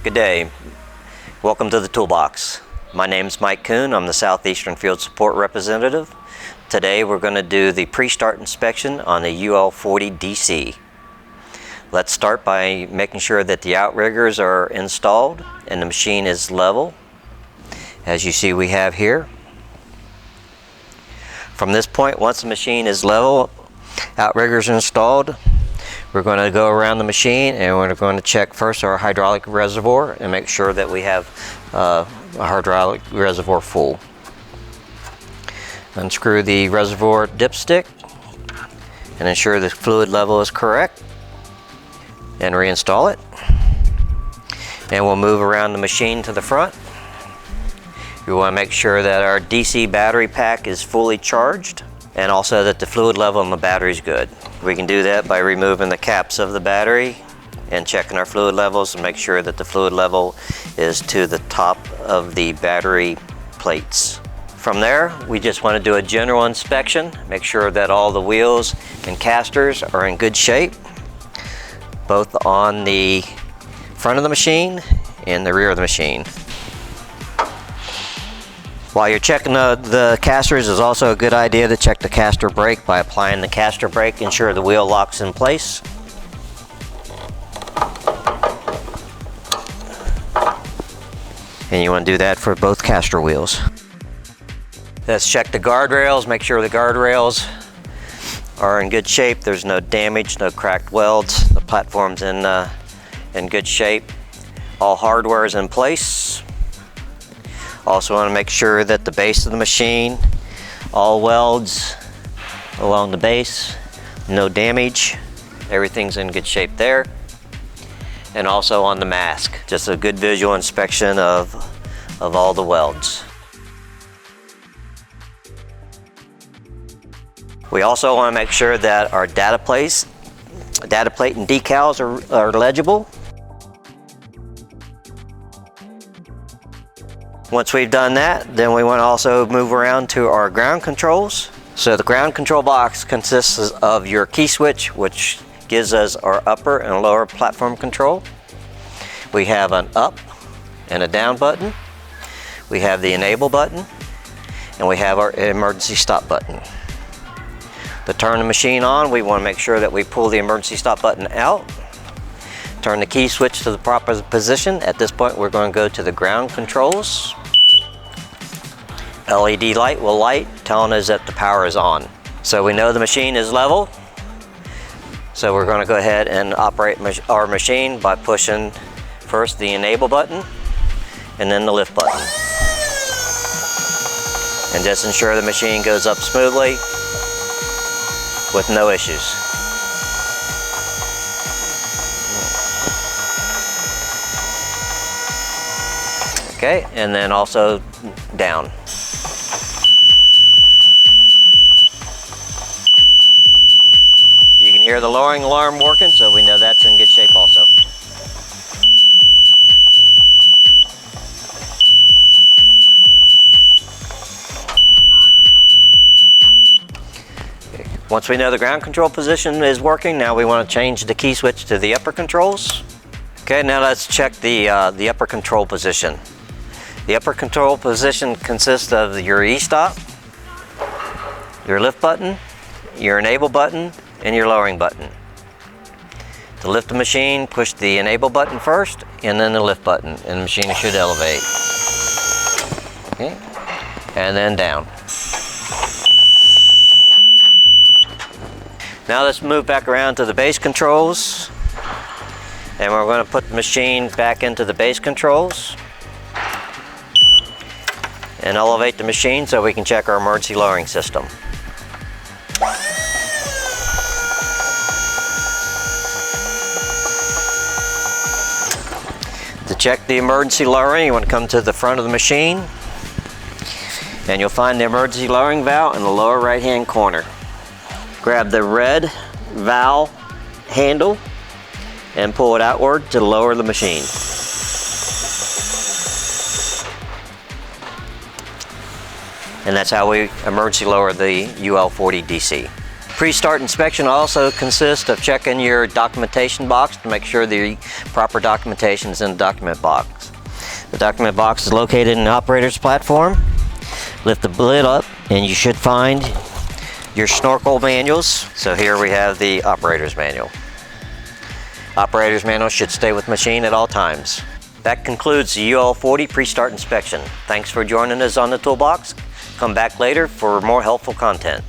Good day. Welcome to the Toolbox. My name's Mike Koon. I'm the Southeastern Field Support Representative. Today we're going to do the pre-start inspection on the UL40 DC. Let's start by making sure that the outriggers are installed and the machine is level, as you see we have here. From this point, once the machine is level, outriggers are installed, we're going to go around the machine and we're going to check first our hydraulic reservoir and make sure that we have a hydraulic reservoir full. Unscrew the reservoir dipstick and ensure the fluid level is correct and reinstall it. And we'll move around the machine to the front. We want to make sure that our DC battery pack is fully charged and also that the fluid level in the battery is good. We can do that by removing the caps of the battery and checking our fluid levels and make sure that the fluid level is to the top of the battery plates. From there, we just want to do a general inspection, make sure that all the wheels and casters are in good shape, both on the front of the machine and the rear of the machine. While you're checking the casters, it's also a good idea to check the caster brake by applying the caster brake, ensure the wheel locks in place. And you want to do that for both caster wheels. Let's check the guardrails, make sure the guardrails are in good shape. There's no damage, no cracked welds. The platform's in good shape. All hardware is in place. Also want to make sure that the base of the machine, all welds along the base, no damage. Everything's in good shape there. And also on the mask, just a good visual inspection of all the welds. We also want to make sure that our data plate and decals are legible. Once we've done that, then we want to also move around to our ground controls. So the ground control box consists of your key switch, which gives us our upper and lower platform control. We have an up and a down button. We have the enable button, and we have our emergency stop button. To turn the machine on, we want to make sure that we pull the emergency stop button out. Turn the key switch to the proper position. At this point, we're going to go to the ground controls. LED light will light, telling us that the power is on. So we know the machine is level. So we're going to go ahead and operate our machine by pushing first the enable button and then the lift button. And just ensure the machine goes up smoothly with no issues. Okay, and then also down. You can hear the lowering alarm working, so we know that's in good shape also. Okay. Once we know the ground control position is working, now we want to change the key switch to the upper controls. Okay, now let's check the upper control position. The upper control position consists of your e-stop, your lift button, your enable button, and your lowering button. To lift the machine, push the enable button first and then the lift button, and the machine should elevate. Okay, and then down. Now let's move back around to the base controls, and we're going to put the machine back into the base controls and elevate the machine so we can check our emergency lowering system. To check the emergency lowering, you want to come to the front of the machine and you'll find the emergency lowering valve in the lower right hand corner. Grab the red valve handle and pull it outward to lower the machine. And that's how we emergency lower the UL40 DC. Pre-start inspection also consists of checking your documentation box to make sure the proper documentation is in the document box. The document box is located in the operator's platform. Lift the lid up and you should find your snorkel manuals. So here we have the operator's manual. Operator's manual should stay with machine at all times. That concludes the UL40 pre-start inspection. Thanks for joining us on the Toolbox. Come back later for more helpful content.